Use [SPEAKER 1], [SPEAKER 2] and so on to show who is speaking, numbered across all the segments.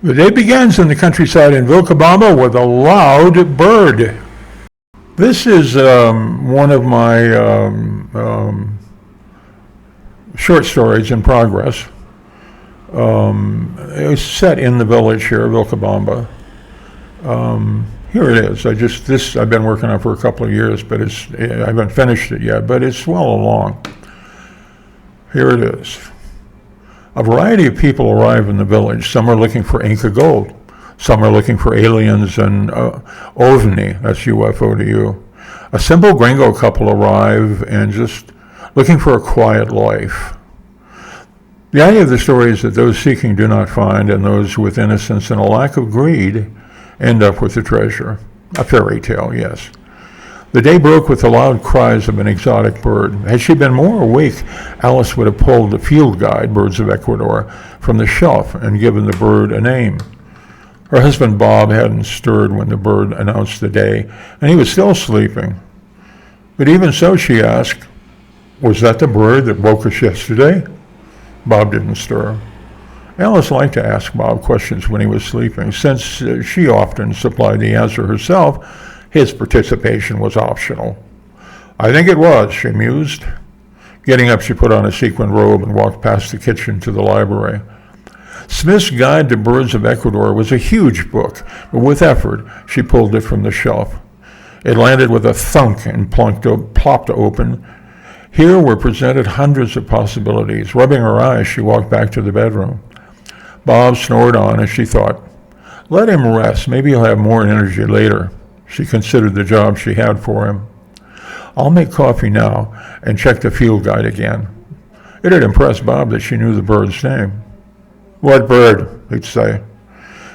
[SPEAKER 1] The day begins in the countryside in Vilcabamba with a loud bird. This is one of my short stories in progress. It's set in the village here, Vilcabamba. Here it is. I've been working on for a couple of years, but I haven't finished it yet, but it's well along. Here it is. A variety of people arrive in the village. Some are looking for Inca gold. Some are looking for aliens and OVNI, that's UFO to you. A simple gringo couple arrive and just looking for a quiet life. The idea of the story is that those seeking do not find, and those with innocence and a lack of greed end up with the treasure. A fairy tale, yes. The day broke with the loud cries of an exotic bird. Had she been more awake, Alice would have pulled the field guide, Birds of Ecuador, from the shelf and given the bird a name. Her husband Bob hadn't stirred when the bird announced the day, and he was still sleeping. But even so, she asked, "Was that the bird that woke us yesterday?" Bob didn't stir. Alice liked to ask Bob questions when he was sleeping. Since she often supplied the answer herself, his participation was optional. "I think it was," she mused. Getting up, she put on a sequin robe and walked past the kitchen to the library. Smith's Guide to Birds of Ecuador was a huge book, but with effort, she pulled it from the shelf. It landed with a thunk and plopped open. Here were presented hundreds of possibilities. Rubbing her eyes, she walked back to the bedroom. Bob snored on as she thought, "Let him rest. Maybe he'll have more energy later." She considered the job she had for him. "I'll make coffee now and check the field guide again." It had impressed Bob that she knew the bird's name. "What bird?" he'd say.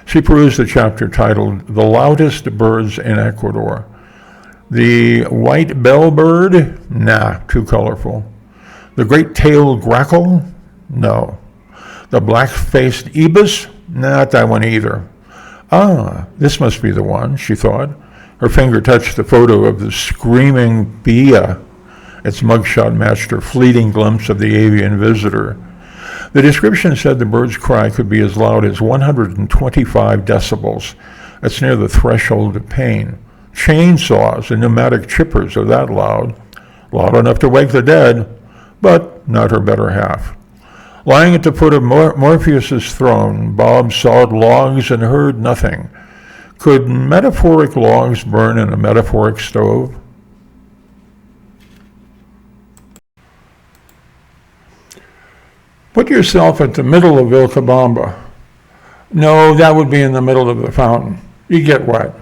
[SPEAKER 1] She perused the chapter titled "The Loudest Birds in Ecuador." The white bellbird? Nah, too colorful. The great-tailed grackle? No. The black-faced ibis? Not that one either. Ah, this must be the one, she thought. Her finger touched the photo of the screaming bia. Its mugshot matched her fleeting glimpse of the avian visitor. The description said the bird's cry could be as loud as 125 decibels. That's near the threshold of pain. Chainsaws and pneumatic chippers are that loud. Loud enough to wake the dead, but not her better half. Lying at the foot of Morpheus's throne, Bob sawed logs and heard nothing. Could metaphoric logs burn in a metaphoric stove? Put yourself at the middle of Vilcabamba. No, that would be in the middle of the fountain. You get wet.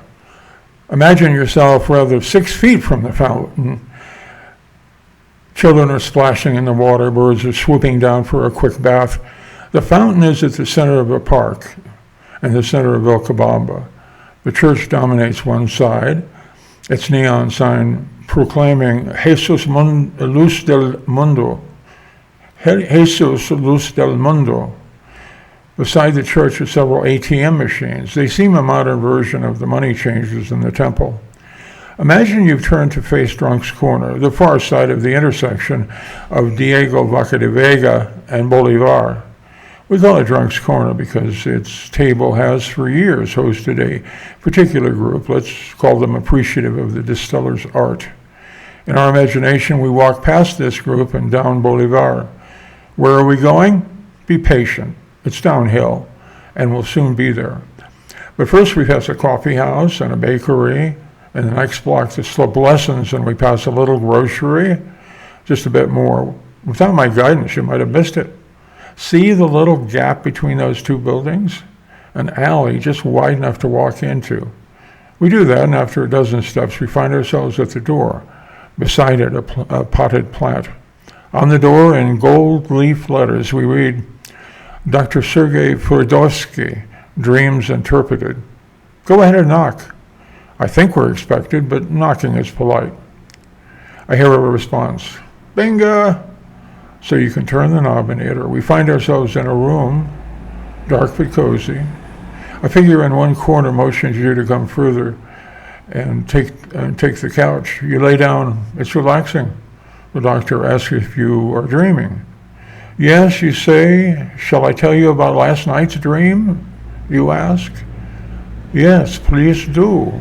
[SPEAKER 1] Imagine yourself rather 6 feet from the fountain. Children are splashing in the water. Birds are swooping down for a quick bath. The fountain is at the center of a park, in the center of Vilcabamba. The church dominates one side, its neon sign proclaiming Jesus Luz del Mundo. Jesus Luz del Mundo. Beside the church are several ATM machines. They seem a modern version of the money changers in the temple. Imagine you've turned to face Drunk's Corner, the far side of the intersection of Diego Vaca de Vega and Bolivar. We call it Drunk's Corner because its table has for years hosted a particular group. Let's call them appreciative of the distiller's art. In our imagination, we walk past this group and down Bolivar. Where are we going? Be patient. It's downhill, and we'll soon be there. But first we pass a coffee house and a bakery, and the next block the slope lessens, and we pass a little grocery, just a bit more. Without my guidance, you might have missed it. See the little gap between those two buildings? An alley just wide enough to walk into. We do that, and after a dozen steps, we find ourselves at the door. Beside it, a potted plant. On the door, in gold leaf letters, we read, Dr. Sergei Furdovsky, Dreams Interpreted. Go ahead and knock. I think we're expected, but knocking is polite. I hear a response, Bingo! So you can turn the knob and enter. We find ourselves in a room, dark but cozy. A figure in one corner motions you to come further and take the couch. You lay down. It's relaxing. The doctor asks if you are dreaming. Yes, you say, shall I tell you about last night's dream? you ask? Yes, please do.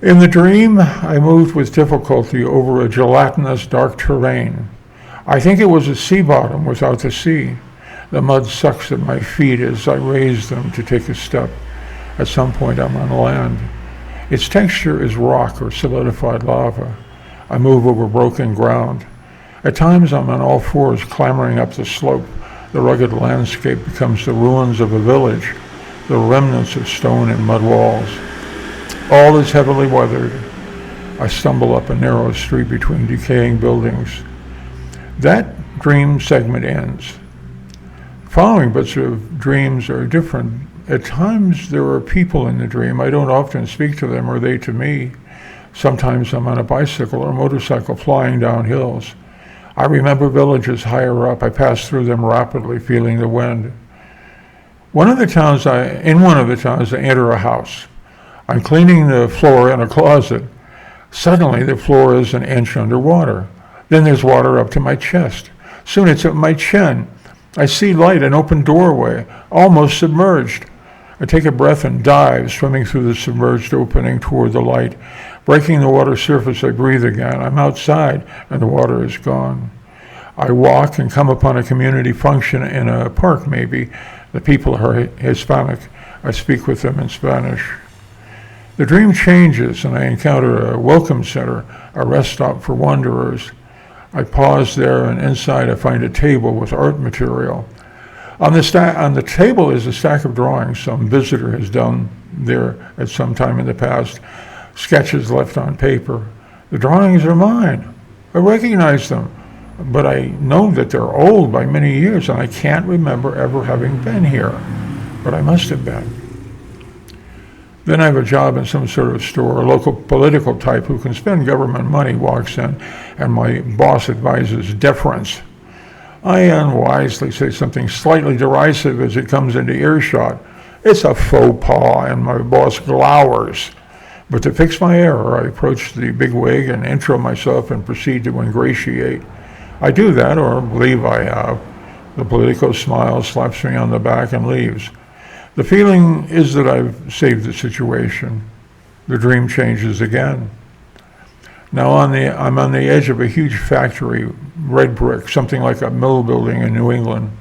[SPEAKER 1] In the dream, I moved with difficulty over a gelatinous dark terrain. I think it was a sea bottom without the sea. The mud sucks at my feet as I raise them to take a step. At some point, I'm on land. Its texture is rock or solidified lava. I move over broken ground. At times, I'm on all fours clambering up the slope. The rugged landscape becomes the ruins of a village, the remnants of stone and mud walls. All is heavily weathered. I stumble up a narrow street between decaying buildings. That dream segment ends. Following bits of dreams are different. At times there are people in the dream. I don't often speak to them or they to me. Sometimes I'm on a bicycle or motorcycle flying down hills. I remember villages higher up. I pass through them rapidly, feeling the wind. In one of the towns, I enter a house. I'm cleaning the floor in a closet. Suddenly, the floor is an inch underwater. Then there's water up to my chest. Soon it's at my chin. I see light, an open doorway, almost submerged. I take a breath and dive, swimming through the submerged opening toward the light. Breaking the water surface, I breathe again. I'm outside, and the water is gone. I walk and come upon a community function in a park, maybe. The people are Hispanic. I speak with them in Spanish. The dream changes, and I encounter a welcome center, a rest stop for wanderers. I pause there, and inside I find a table with art material. On the table is a stack of drawings some visitor has done there at some time in the past, sketches left on paper. The drawings are mine. I recognize them, but I know that they're old by many years, and I can't remember ever having been here, but I must have been. Then I have a job in some sort of store. A local political type who can spend government money walks in, and my boss advises deference. I unwisely say something slightly derisive as it comes into earshot. It's a faux pas, and my boss glowers. But to fix my error, I approach the bigwig and intro myself and proceed to ingratiate. I do that, or believe I have. The politico smiles, slaps me on the back, and leaves. The feeling is that I've saved the situation. The dream changes again. Now I'm on the edge of a huge factory, red brick, something like a mill building in New England.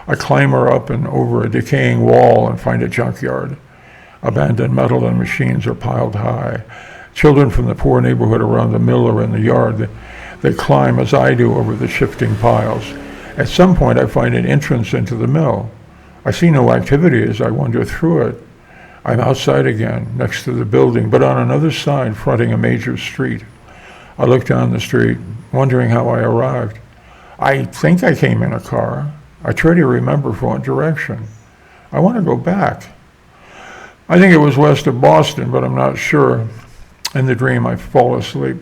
[SPEAKER 1] I clamber up and over a decaying wall and find a junkyard. Abandoned metal and machines are piled high. Children from the poor neighborhood around the mill are in the yard. They climb as I do over the shifting piles. At some point I find an entrance into the mill. I see no activity as I wander through it. I'm outside again, next to the building, but on another side, fronting a major street. I look down the street, wondering how I arrived. I think I came in a car. I try to remember for what direction. I want to go back. I think it was west of Boston, but I'm not sure. In the dream, I fall asleep.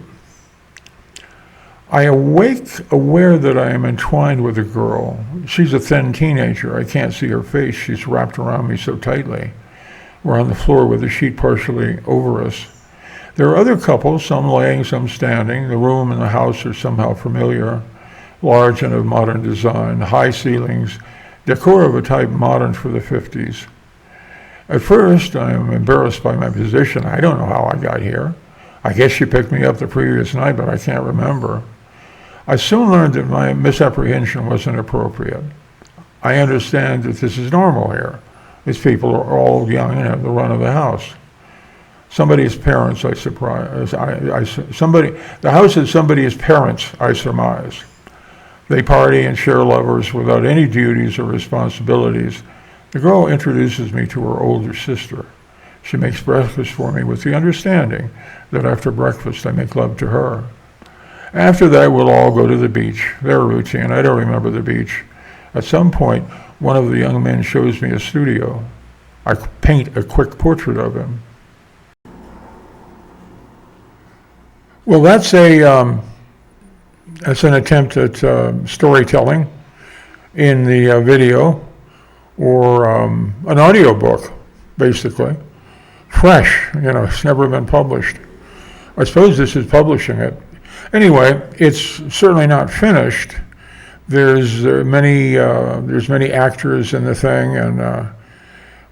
[SPEAKER 1] I awake aware that I am entwined with a girl. She's a thin teenager. I can't see her face. She's wrapped around me so tightly. We're on the floor with the sheet partially over us. There are other couples, some laying, some standing. The room and the house are somehow familiar, large and of modern design, high ceilings, decor of a type modern for the 50s. At first, I am embarrassed by my position. I don't know how I got here. I guess she picked me up the previous night, but I can't remember. I soon learned that my misapprehension wasn't appropriate. I understand that this is normal here. These people are all young and have the run of the house. Somebody's parents, the house is somebody's parents, I surmise. They party and share lovers without any duties or responsibilities. The girl introduces me to her older sister. She makes breakfast for me with the understanding that after breakfast I make love to her. After that, we'll all go to the beach. Their routine. I don't remember the beach. At some point, one of the young men shows me a studio. I paint a quick portrait of him. Well, that's an attempt at storytelling in the video, or an audio book, basically. Fresh, it's never been published. I suppose this is publishing it. Anyway, it's certainly not finished, there's many actors in the thing, and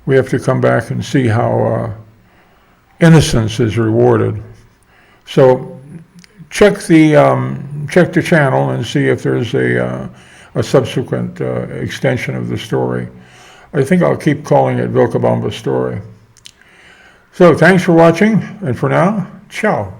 [SPEAKER 1] we have to come back and see how innocence is rewarded. So check the channel and see if there's a subsequent extension of the story. I think I'll keep calling it Vilcabamba Story. So thanks for watching, and for now, ciao.